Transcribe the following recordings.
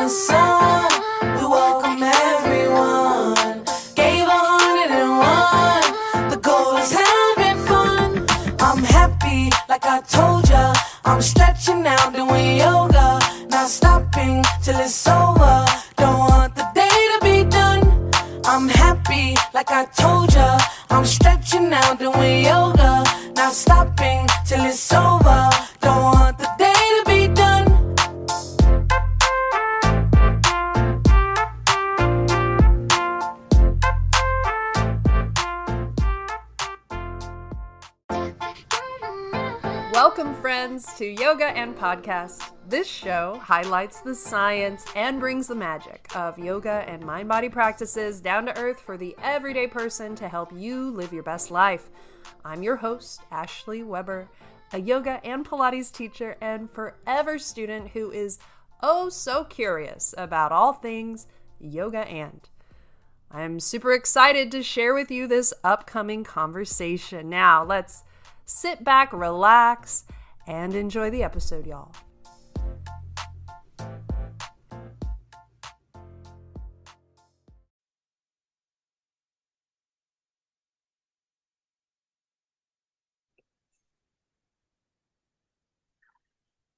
the sun. We welcome everyone. Gave 101. The goal is having fun. I'm happy, like I told ya. I'm stretching out, doing yoga. Not stopping till it's over. Don't want the day to be done. I'm happy, like I told ya. I'm stretching out, doing yoga. Not stopping till it's over. Don't want the day to be done. Welcome, friends, to Yoga and Podcast. This show highlights the science and brings the magic of yoga and mind-body practices down to earth for the everyday person to help you live your best life. I'm your host, Ashley Weber, a yoga and Pilates teacher and forever student who is oh so curious about all things yoga and. I'm super excited to share with you this upcoming conversation. Now, let's sit back, relax, and enjoy the episode, y'all.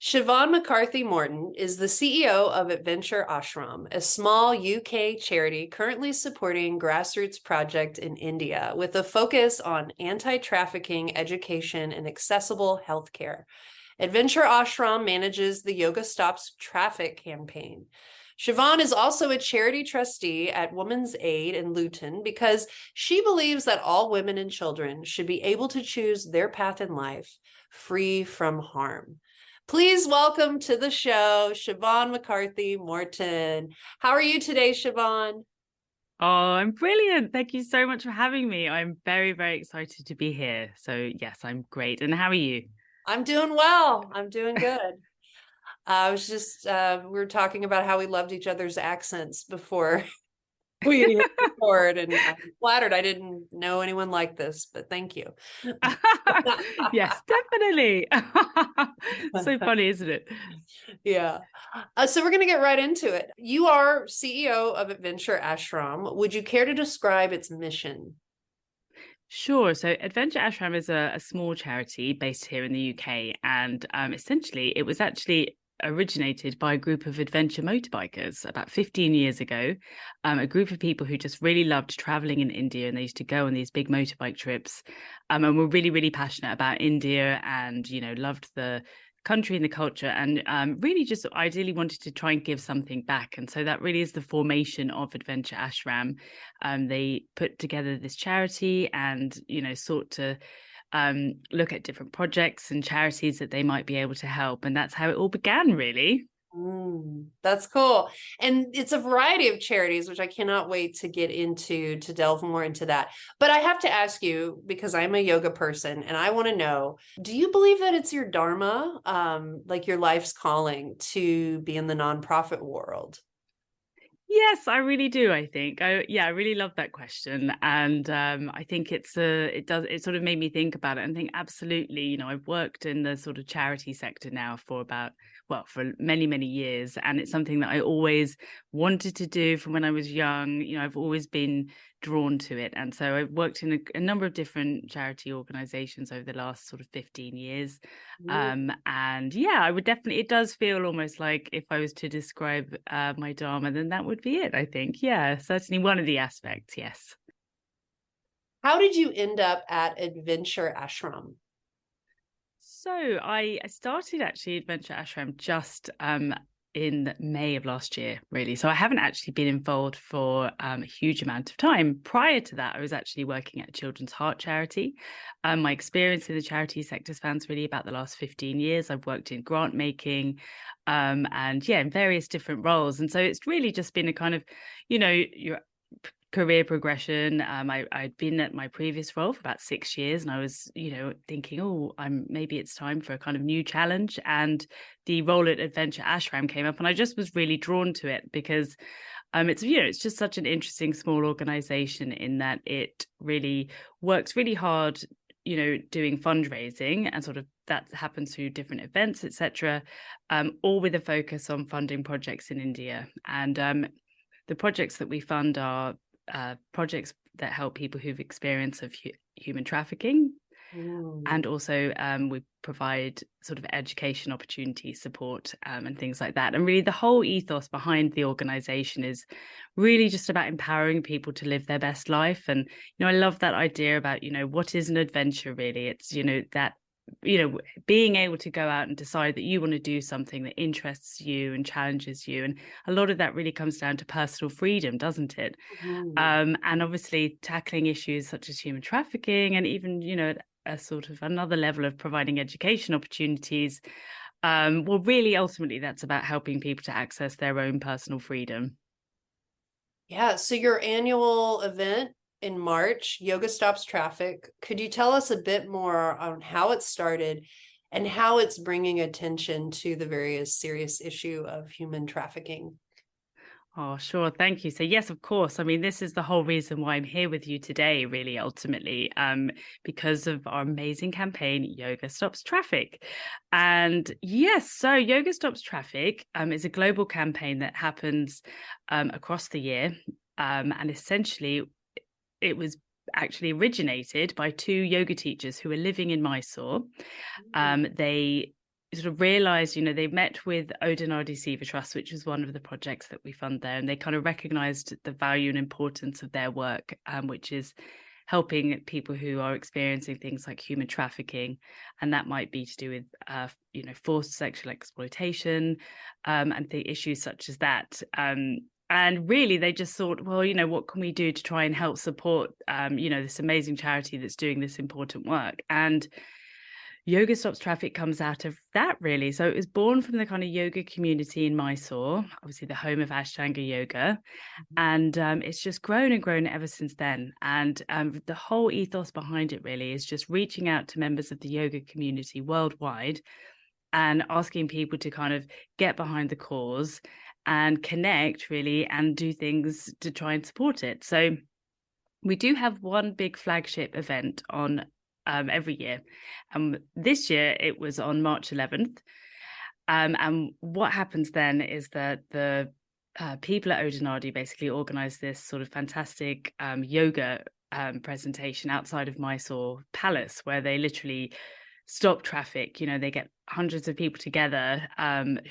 Siobhan McCarthy Morton is the CEO of Adventure Ashram, a small UK charity currently supporting grassroots project in India with a focus on anti-trafficking education and accessible healthcare. Adventure Ashram manages the Yoga Stops Traffic campaign. Siobhan is also a charity trustee at Women's Aid in Luton because she believes that all women and children should be able to choose their path in life free from harm. Please welcome to the show, Siobhan McCarthy Morton. How are you today, Siobhan? Oh, I'm brilliant. Thank you so much for having me. I'm very, very excited to be here. So yes, I'm great. And how are you? I'm doing well. I'm doing good. I was just, we were talking about how we loved each other's accents before we hit record, and I'm flattered I didn't know anyone like this, but thank you. Yes, definitely. So funny, isn't it? Yeah. So we're going to get right into it. You are CEO of Adventure Ashram. Would you care to describe its mission? Sure. So Adventure Ashram is a small charity based here in the UK. And essentially, it was actually originated by a group of adventure motorbikers about 15 years ago, a group of people who just really loved traveling in India, and they used to go on these big motorbike trips, and were really, really passionate about India and, loved the country and the culture, and really just ideally wanted to try and give something back. And so that really is the formation of Adventure Ashram. They put together this charity and, sought to look at different projects and charities that they might be able to help. And that's how it all began, really. That's cool. And it's a variety of charities, which I cannot wait to get into, to delve more into that. But I have to ask you, because I'm a yoga person and I want to know, do you believe that it's your dharma, like your life's calling to be in the nonprofit world? Yes, I really do. I think I really love that question. And I think it sort of made me think about it and think absolutely, I've worked in the sort of charity sector now for many, many years. And it's something that I always wanted to do from when I was young. I've always been drawn to it. And so I've worked in a number of different charity organizations over the last sort of 15 years. And yeah, I would definitely, it does feel almost like if I was to describe my dharma, then that would be it, I think. Yeah, certainly one of the aspects, yes. How did you end up at Adventure Ashram? So I started actually Adventure Ashram just in May of last year, really. So I haven't actually been involved for a huge amount of time. Prior to that, I was actually working at a Children's Heart Charity. My experience in the charity sector spans really about the last 15 years. I've worked in grant making and in various different roles. And so it's really just been a kind of, your career progression. I'd been at my previous role for about 6 years, and I was, thinking, maybe it's time for a kind of new challenge. And the role at Adventure Ashram came up, and I just was really drawn to it because it's just such an interesting small organization in that it really works really hard, doing fundraising and sort of that happens through different events, etc., all with a focus on funding projects in India. And the projects that we fund are projects that help people who've experienced of human trafficking. And also we provide sort of education opportunity support and things like that. And really the whole ethos behind the organization is really just about empowering people to live their best life. And, I love that idea about, what is an adventure really? It's, that, being able to go out and decide that you want to do something that interests you and challenges you. And a lot of that really comes down to personal freedom, doesn't it? And obviously tackling issues such as human trafficking and even, a sort of another level of providing education opportunities. Well, really, ultimately, that's about helping people to access their own personal freedom. Yeah. So your annual event in March, Yoga Stops Traffic. Could you tell us a bit more on how it started and how it's bringing attention to the various serious issue of human trafficking? Oh, sure. Thank you. So yes, of course. I mean, this is the whole reason why I'm here with you today, really, ultimately, because of our amazing campaign, Yoga Stops Traffic. And yes, so Yoga Stops Traffic is a global campaign that happens across the year. And essentially, it was actually originated by two yoga teachers who were living in Mysore. They sort of realized, they met with Odinardi Seva Trust, which was one of the projects that we fund there, and they kind of recognized the value and importance of their work, which is helping people who are experiencing things like human trafficking, and that might be to do with forced sexual exploitation, and the issues such as that. And really, they just thought, well, what can we do to try and help support, this amazing charity that's doing this important work? And Yoga Stops Traffic comes out of that, really. So it was born from the kind of yoga community in Mysore, obviously the home of Ashtanga yoga. And it's just grown and grown ever since then. And the whole ethos behind it really is just reaching out to members of the yoga community worldwide and asking people to kind of get behind the cause and connect really and do things to try and support it. So we do have one big flagship event on every year. This year it was on March 11th. And what happens then is that the people at Odinardi basically organize this sort of fantastic yoga presentation outside of Mysore Palace, where they literally stop traffic. They get hundreds of people together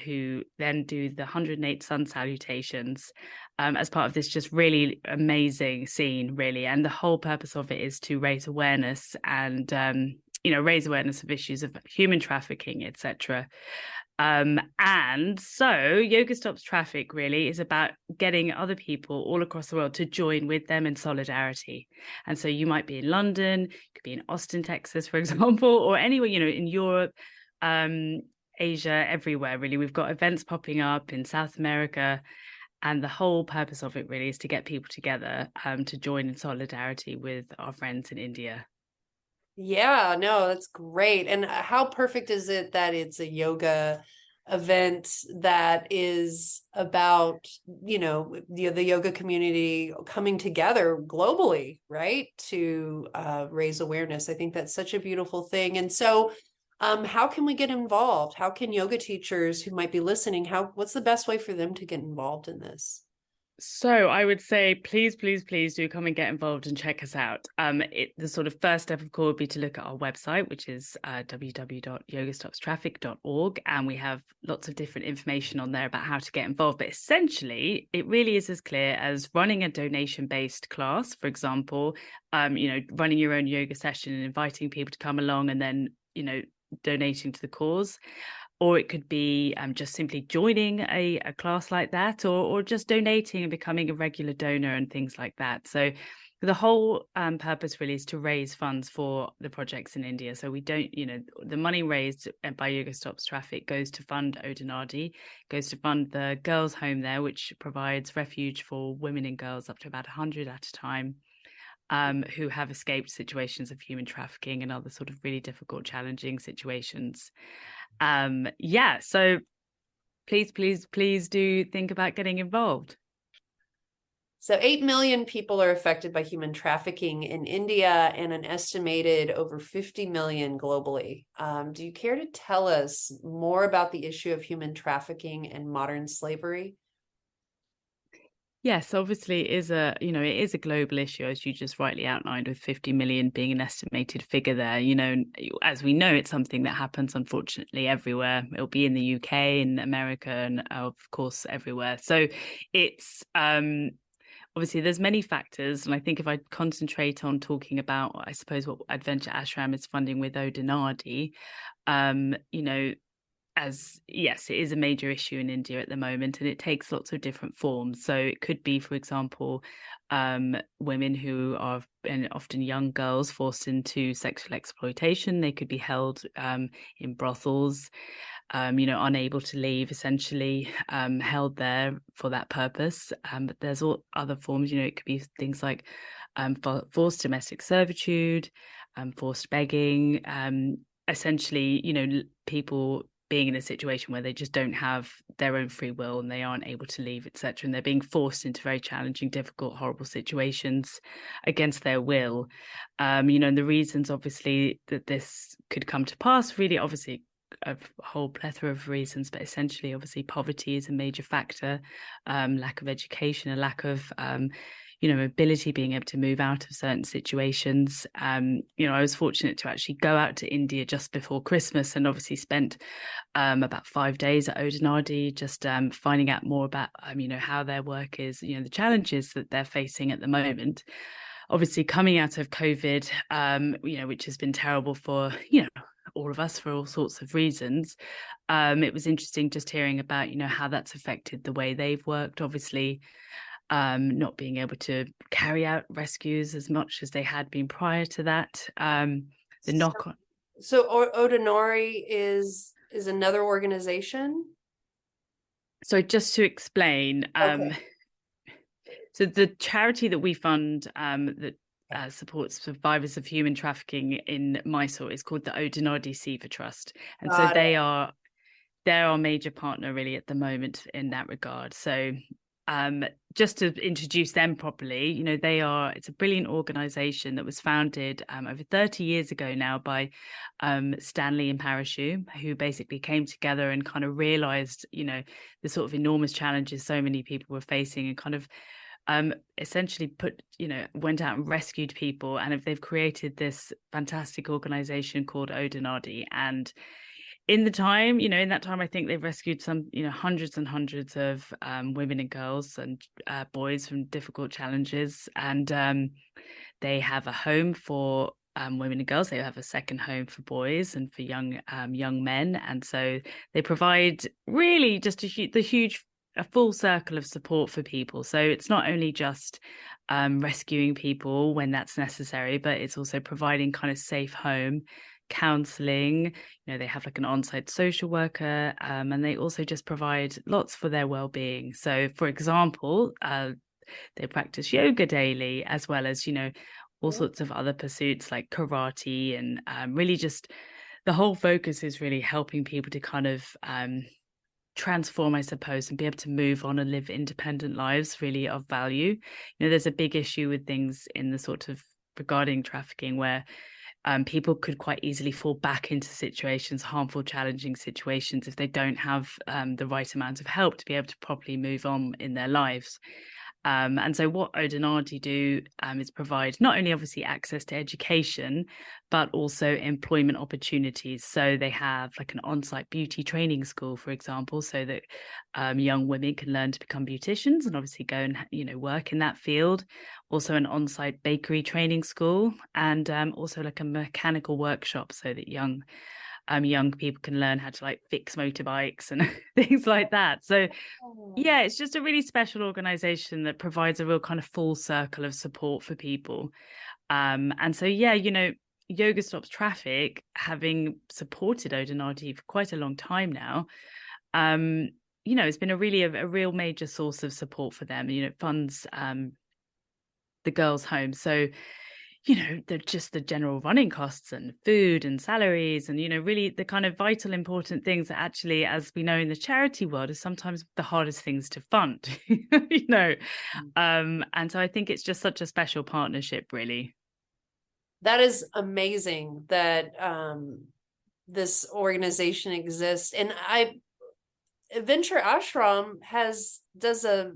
who then do the 108 sun salutations as part of this just really amazing scene, really. And the whole purpose of it is to raise awareness and, raise awareness of issues of human trafficking, etc. And so Yoga Stops Traffic really is about getting other people all across the world to join with them in solidarity. And so you might be in London, you could be in Austin, Texas, for example, or anywhere, in Europe, Asia, everywhere, really. We've got events popping up in South America. And the whole purpose of it really is to get people together to join in solidarity with our friends in India. Yeah, no, that's great. And how perfect is it that it's a yoga event that is about, the yoga community coming together globally, right? To raise awareness. I think that's such a beautiful thing. And so how can we get involved? How can yoga teachers who might be listening, what's the best way for them to get involved in this? So I would say, please, please, please do come and get involved and check us out. The sort of first step, of course, would be to look at our website, which is www.yogastopstraffic.org. And we have lots of different information on there about how to get involved. But essentially, it really is as clear as running a donation-based class, for example, running your own yoga session and inviting people to come along and then, donating to the cause. Or it could be just simply joining a class like that, or just donating and becoming a regular donor and things like that. So the whole purpose really is to raise funds for the projects in India. So we don't, the money raised by Yoga Stops Traffic goes to fund Odinardi, goes to fund the girls' home there, which provides refuge for women and girls up to about 100 at a time. Who have escaped situations of human trafficking and other sort of really difficult, challenging situations. So please do think about getting involved. So 8 million people are affected by human trafficking in India and an estimated over 50 million globally. Do you care to tell us more about the issue of human trafficking and modern slavery? Yes, obviously it is a global issue, as you just rightly outlined, with 50 million being an estimated figure there. As we know, it's something that happens, unfortunately, everywhere. It'll be in the UK, in America, and of course, everywhere. So it's obviously there's many factors. And I think if I concentrate on talking about, I suppose, what Adventure Ashram is funding with Odinardi, you know, as yes, it is a major issue in India at the moment, and it takes lots of different forms. So it could be, for example, women who are, and often young girls, forced into sexual exploitation. They could be held in brothels, unable to leave, essentially held there for that purpose. But there's all other forms. It could be things like forced domestic servitude, forced begging, essentially, people being in a situation where they just don't have their own free will and they aren't able to leave, etc. And they're being forced into very challenging, difficult, horrible situations against their will. And the reasons, obviously, that this could come to pass, really, obviously, a whole plethora of reasons, but essentially, obviously, poverty is a major factor, lack of education, a lack of ability, being able to move out of certain situations. I was fortunate to actually go out to India just before Christmas and obviously spent about 5 days at Odinardi, just finding out more about, how their work is, the challenges that they're facing at the moment. Obviously, coming out of COVID, which has been terrible for, all of us for all sorts of reasons. It was interesting just hearing about, how that's affected the way they've worked. Obviously, not being able to carry out rescues as much as they had been prior to that. The knock on. So Odinori is another organization? So just to explain, Okay. so the charity that we fund that supports survivors of human trafficking in Mysore is called the Odinardi Seva Trust. And so they're our major partner really at the moment in that regard. So just to introduce them properly, it's a brilliant organization that was founded over 30 years ago now by Stanley and Parachute, who basically came together and kind of realized, the sort of enormous challenges so many people were facing, and kind of essentially went out and rescued people. And if they've created this fantastic organization called Odinardi, and in that time, I think they've rescued some, hundreds and hundreds of women and girls and boys from difficult challenges. And they have a home for women and girls. They have a second home for boys and for young men. And so they provide really just a full circle of support for people. So it's not only just rescuing people when that's necessary, but it's also providing kind of safe home, counseling. They have like an on-site social worker, and they also just provide lots for their well-being. So for example, they practice yoga daily, as well as all sorts of other pursuits like karate, and really just the whole focus is really helping people to kind of transform, I suppose, and be able to move on and live independent lives really of value. There's a big issue with things in the sort of regarding trafficking where people could quite easily fall back into situations, harmful, challenging situations, if they don't have the right amount of help to be able to properly move on in their lives. And so what Odinardi do is provide not only obviously access to education, but also employment opportunities. So they have like an on-site beauty training school, for example, so that young women can learn to become beauticians and obviously go and work in that field. Also an on-site bakery training school, and also like a mechanical workshop, so that young people can learn how to like fix motorbikes and things like that. So yeah, it's just a really special organization that provides a real kind of full circle of support for people. And so Yoga Stops Traffic, having supported Odinardi for quite a long time now, it's been a real major source of support for them. It funds the girls' home. So just the general running costs and food and salaries and, really the kind of vital, important things that actually, as we know in the charity world, is sometimes the hardest things to fund, And so I think it's just such a special partnership, really. That is amazing that this organization exists. And Adventure Ashram does a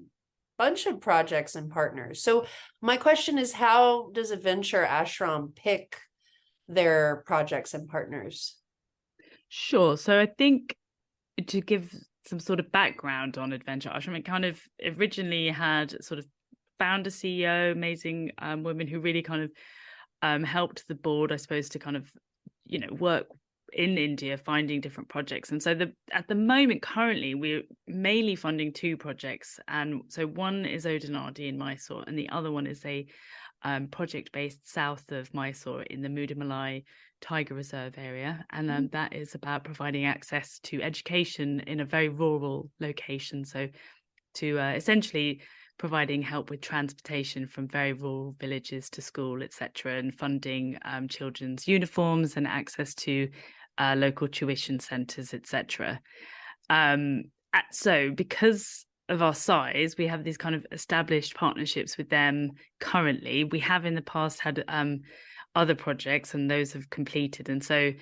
bunch of projects and partners. So my question is, how does Adventure Ashram pick their projects and partners? Sure. So I think, to give some sort of background on Adventure Ashram, it kind of originally had sort of founder CEO, amazing woman who really kind of helped the board, I suppose, to kind of, work in India, finding different projects. And so at the moment, currently, we're mainly funding two projects. And so one is Odinadi in Mysore, and the other one is a project based south of Mysore in the Mudamalai Tiger Reserve area. And that is about providing access to education in a very rural location. So to essentially providing help with transportation from very rural villages to school, etc., and funding children's uniforms and access to local tuition centres, etc. So because of our size, we have these kind of established partnerships with them currently. We have in the past had other projects, and those have completed. And so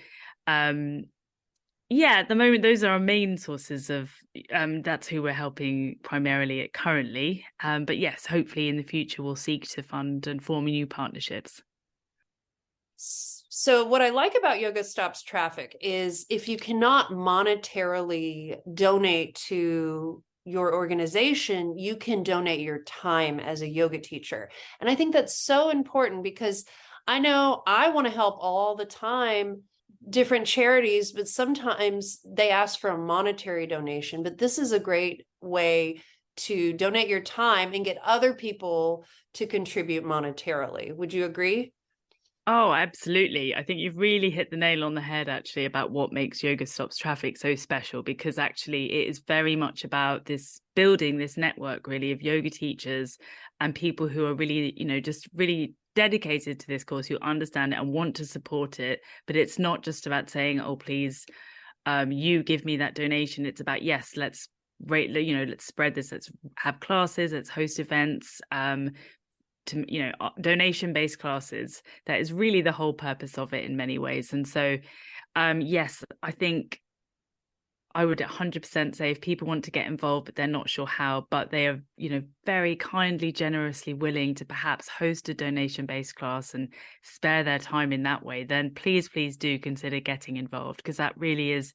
at the moment, those are our main sources of that's who we're helping primarily at currently. But yes, hopefully in the future we'll seek to fund and form new partnerships. So what I like about Yoga Stops Traffic is, if you cannot monetarily donate to your organization, you can donate your time as a yoga teacher. And I think that's so important, because I know I want to help all the time different charities, but sometimes they ask for a monetary donation. But this is a great way to donate your time and get other people to contribute monetarily. Would you agree? Oh, absolutely. I think you've really hit the nail on the head, actually, about what makes Yoga Stops Traffic so special, because actually it is very much about building this network, really, of yoga teachers and people who are really, just really dedicated to this cause, who understand it and want to support it. But it's not just about saying, oh, please, you give me that donation. It's about, yes, let's let's spread this, let's have classes, let's host events, to donation-based classes. That is really the whole purpose of it in many ways. And so yes, I think I would 100% say, if people want to get involved but they're not sure how, but they are very kindly, generously willing to perhaps host a donation-based class and spare their time in that way, then please do consider getting involved, because that really is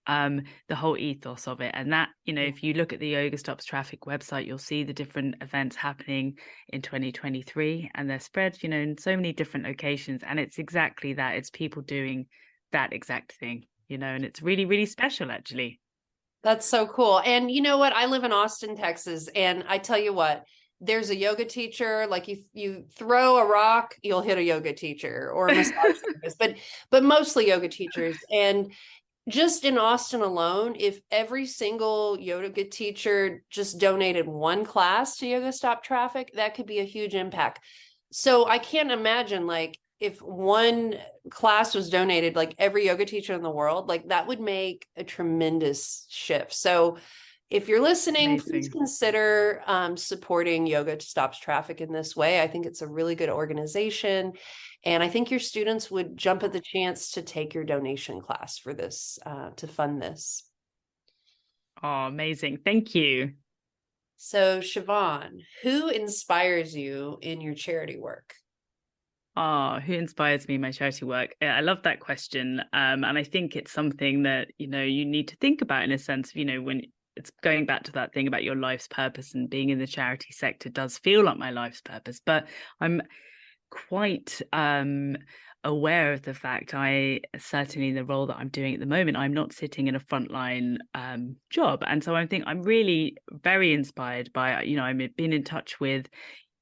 the whole ethos of it. And that, if you look at the Yoga Stops Traffic website, you'll see the different events happening in 2023, and they're spread, in so many different locations. And it's exactly that. It's people doing that exact thing, and it's really, really special, actually. That's so cool. And you know what? I live in Austin, Texas, and I tell you what, there's a yoga teacher. Like, you throw a rock, you'll hit a yoga teacher or a massage therapist, but mostly yoga teachers. And just in Austin alone, if every single yoga teacher just donated one class to Yoga Stop Traffic, that could be a huge impact. So I can't imagine, like, if one class was donated, like every yoga teacher in the world, like that would make a tremendous shift. So if you're listening, Amazing. Please consider supporting Yoga Stops Traffic in this way. I think it's a really good organization. And I think your students would jump at the chance to take your donation class for this, to fund this. Oh, amazing. Thank you. So, Siobhan, who inspires you in your charity work? Oh, who inspires me in my charity work? I love that question. And I think it's something that, you need to think about, in a sense of, when it's going back to that thing about your life's purpose, and being in the charity sector does feel like my life's purpose. But I'm quite aware of the fact, certainly in the role that I'm doing at the moment, I'm not sitting in a frontline job. And so I think I'm really very inspired by, I've been in touch with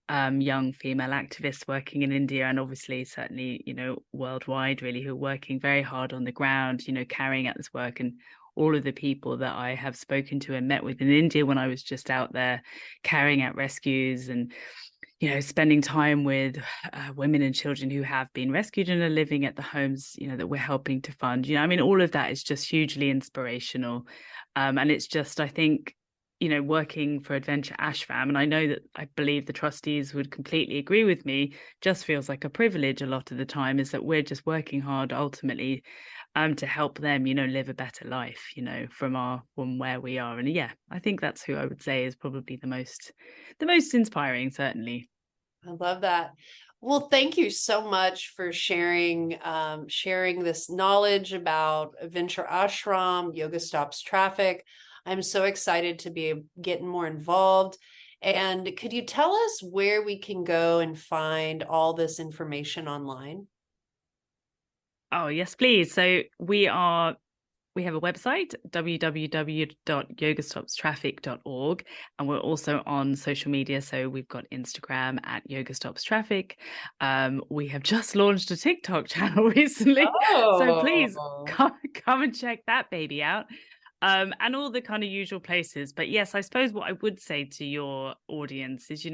young female activists working in India, and obviously certainly, worldwide, really, who are working very hard on the ground, carrying out this work. And all of the people that I have spoken to and met with in India when I was just out there carrying out rescues, and spending time with women and children who have been rescued and are living at the homes, that we're helping to fund. All of that is just hugely inspirational. And it's just, I think, working for Adventure Ashram, and I believe the trustees would completely agree with me, just feels like a privilege a lot of the time, is that we're just working hard ultimately to help them, live a better life, from where we are. And yeah, I think that's who I would say is probably the most inspiring, certainly. I love that. Well, thank you so much for sharing this knowledge about Adventure Ashram, Yoga Stops Traffic. I'm so excited to be getting more involved. And could you tell us where we can go and find all this information online? Oh, yes, please. So we have a website, www.yogastopstraffic.org, and we're also on social media. So we've got Instagram at Yoga Stops Traffic. We have just launched a TikTok channel recently. So please come and check that baby out. And all the kind of usual places. But yes, I suppose what I would say to your audience is,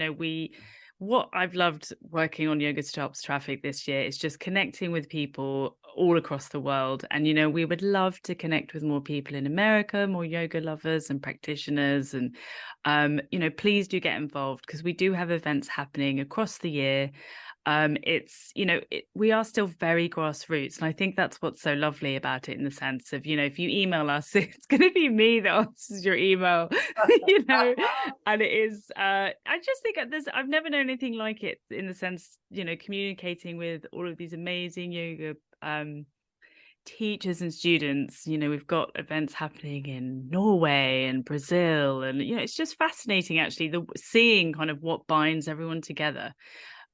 what I've loved working on Yoga Stops Traffic this year is just connecting with people all across the world. And, we would love to connect with more people in America, more yoga lovers and practitioners. And, please do get involved, because we do have events happening across the year. We are still very grassroots. And I think that's what's so lovely about it, in the sense of, if you email us, it's going to be me that answers your email, and it is, I just think I've never known anything like it, in the sense, communicating with all of these amazing yoga teachers and students. We've got events happening in Norway and Brazil, and, it's just fascinating, actually, seeing kind of what binds everyone together.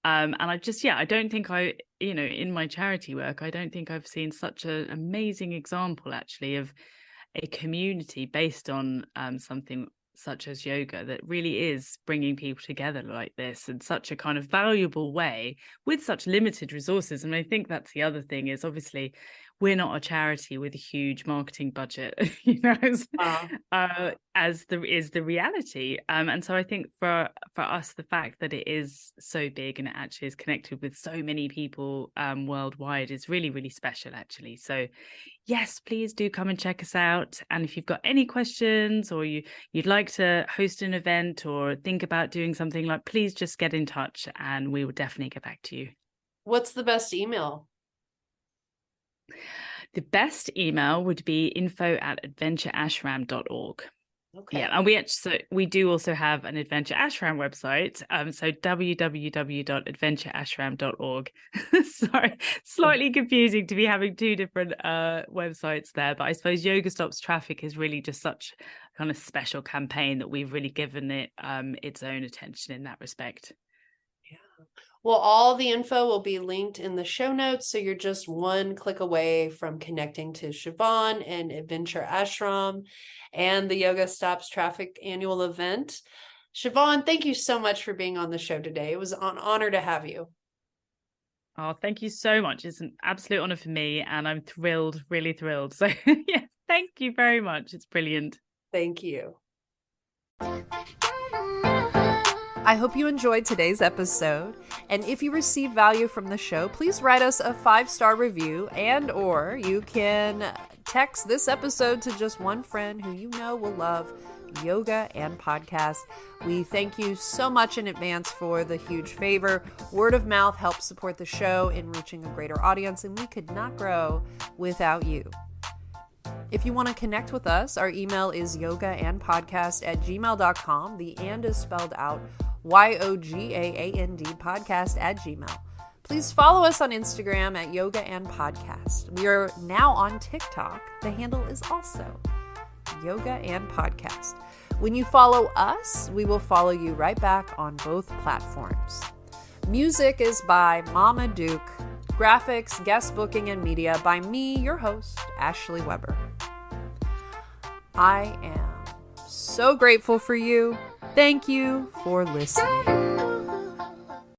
And I don't think in my charity work, I don't think I've seen such an amazing example, actually, of a community based on something such as yoga that really is bringing people together like this in such a kind of valuable way with such limited resources. And I think that's the other thing, is obviously we're not a charity with a huge marketing budget, as there is the reality. And so I think for us, the fact that it is so big and it actually is connected with so many people worldwide is really, really special, actually. So yes, please do come and check us out. And if you've got any questions, or you'd like to host an event or think about doing something, please just get in touch and we will definitely get back to you. What's the best email? The best email would be info@adventureashram.org. Okay. Yeah, and we do also have an Adventure Ashram website. So www.adventureashram.org. Sorry, slightly confusing to be having two different websites there, but I suppose Yoga Stops Traffic is really just such a kind of special campaign that we've really given it its own attention in that respect. Yeah. Well, all the info will be linked in the show notes, so you're just one click away from connecting to Siobhan and Adventure Ashram and the Yoga Stops Traffic annual event. Siobhan, thank you so much for being on the show today. It was an honor to have you. Oh, thank you so much. It's an absolute honor for me, and I'm thrilled, really thrilled. So yeah, thank you very much. It's brilliant. Thank you. I hope you enjoyed today's episode, and if you receive value from the show, please write us a 5-star review, or you can text this episode to just one friend who you know will love yoga and podcast. We thank you so much in advance for the huge favor. Word of mouth helps support the show in reaching a greater audience, and we could not grow without you. If you want to connect with us, our email is yogaandpodcast@gmail.com. The and is spelled out YOGAAND podcast@gmail. Please follow us on Instagram at Yoga and Podcast. We are now on TikTok. The handle is also Yoga and Podcast. When you follow us, we will follow you right back on both platforms. Music is by Mama Duke. Graphics, guest booking, and media by me, your host, Ashley Weber. I am so grateful for you. Thank you for listening.